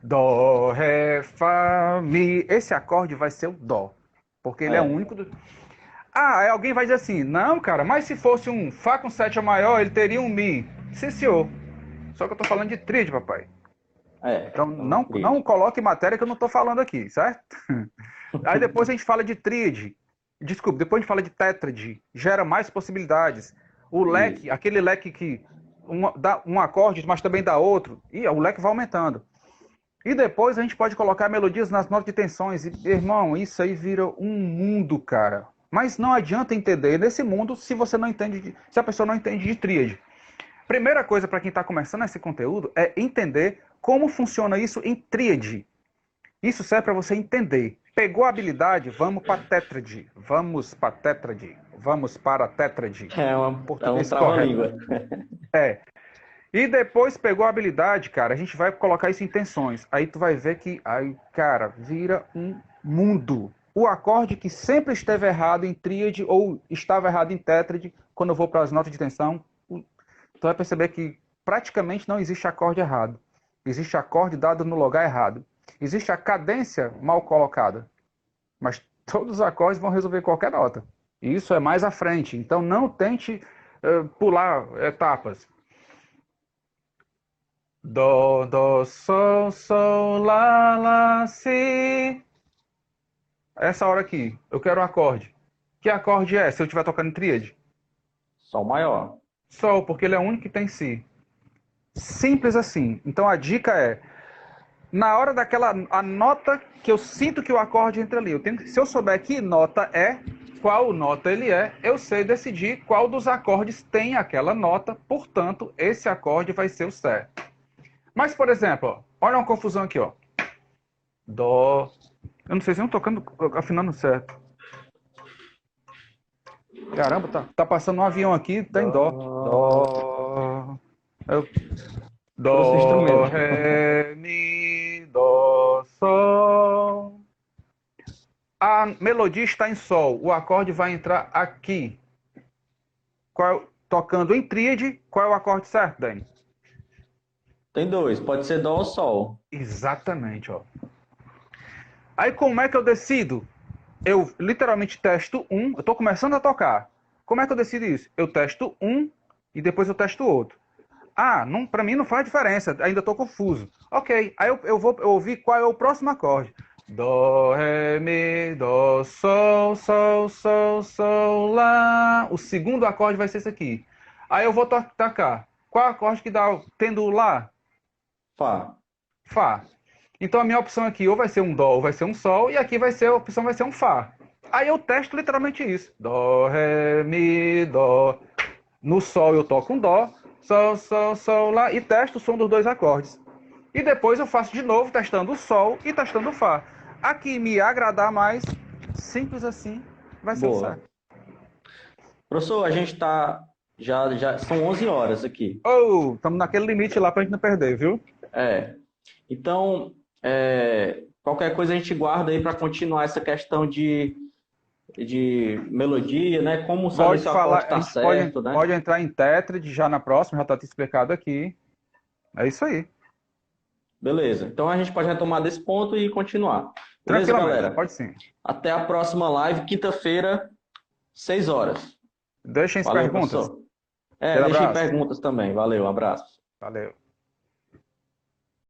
Dó, Ré, Fá, Mi. Esse acorde vai ser o Dó. Porque ele é o É. único. Ah, aí alguém vai dizer assim: não, cara, mas se fosse um Fá com sétima maior, ele teria um Mi. Sim, senhor. Só que eu tô falando de tríade, papai. É. Então Então, não coloque matéria que eu não tô falando aqui, certo? Aí depois a gente fala de tríade. Desculpa, depois a gente fala de tétrade. Gera mais possibilidades. O leque, Isso. aquele leque que dá um acorde, mas também dá outro. E o leque vai aumentando. E depois a gente pode colocar melodias nas notas de tensões. E, irmão, isso aí vira um mundo, cara. Mas não adianta entender nesse mundo se você não entende, se a pessoa não entende de tríade. Primeira coisa para quem está começando esse conteúdo é entender como funciona isso em tríade. Isso serve para você entender. Pegou a habilidade, vamos para tétrade. Vamos para tétrade. Vamos para tétrade. É um Português correto. trava-língua. É. E depois pegou a habilidade, cara, a gente vai colocar isso em tensões. Aí tu vai ver que, aí, cara, vira um mundo. O acorde que sempre esteve errado em tríade ou estava errado em tétrade, quando eu vou para as notas de tensão, tu vai perceber que praticamente não existe acorde errado. Existe acorde dado no lugar errado. Existe a cadência mal colocada. Mas todos os acordes vão resolver qualquer nota. E isso é mais à frente. Então não tente pular etapas. Dó, dó, sol, sol, lá, lá, si. Essa hora aqui, eu quero um acorde. Que acorde é se eu estiver tocando em tríade? Sol maior. Sol, porque ele é o único que tem si. Simples assim. Então a dica é, na hora daquela a nota que eu sinto que o acorde entra ali, se eu souber que nota é, qual nota ele é, eu sei decidir qual dos acordes tem aquela nota, portanto, esse acorde vai ser o certo. Mas, por exemplo, ó, olha uma confusão aqui, ó. Dó. Eu não sei se eu não tô tocando, afinando certo. Caramba, tá passando um avião aqui, tá em dó. Dó. Dó. Eu, Trouxe o dó, instrumento. ré, mi, dó, sol. A melodia está em sol. O acorde vai entrar aqui. Tocando em tríade, qual é o acorde certo, Dani? Tem dois. Pode ser dó ou sol. Exatamente, ó. Aí como é que eu decido? Eu literalmente testo um, eu estou começando a tocar. Como é que eu decido isso? Eu testo um e depois eu testo outro. Ah, para mim não faz diferença, ainda estou confuso. Ok, aí eu vou ouvir qual é o próximo acorde. Dó, ré, mi, dó, sol, sol, sol, sol, lá. O segundo acorde vai ser esse aqui. Aí eu vou tocar. Qual acorde que dá tendo o lá? Fá. Fá. Então a minha opção aqui ou vai ser um dó ou vai ser um sol, e aqui a opção vai ser um fá. Aí eu testo literalmente isso. Dó, ré, mi, dó. No sol eu toco um dó, sol, sol, sol, lá, e testo o som dos dois acordes. E depois eu faço de novo, testando o sol e testando o fá. Aqui me agradar mais, simples assim, vai ser o Boa. certo. Professor, a gente tá... Já são 11 horas aqui. Oh, estamos naquele limite lá pra gente não perder, viu? É. Então, qualquer coisa a gente guarda aí para continuar essa questão de melodia, né? Como saber Pode se o falar, acorde a está gente pode, certo, né? pode entrar em tétrade já na próxima, já está te explicado aqui. É isso aí. Beleza. Então a gente pode retomar desse ponto e continuar. Beleza, Tranquilamente, galera? pode sim. Até a próxima live, quinta-feira, 6 horas. Deixem as Valeu, perguntas. professor. Aquele Deixem abraço. perguntas também. Valeu, um abraço. Valeu.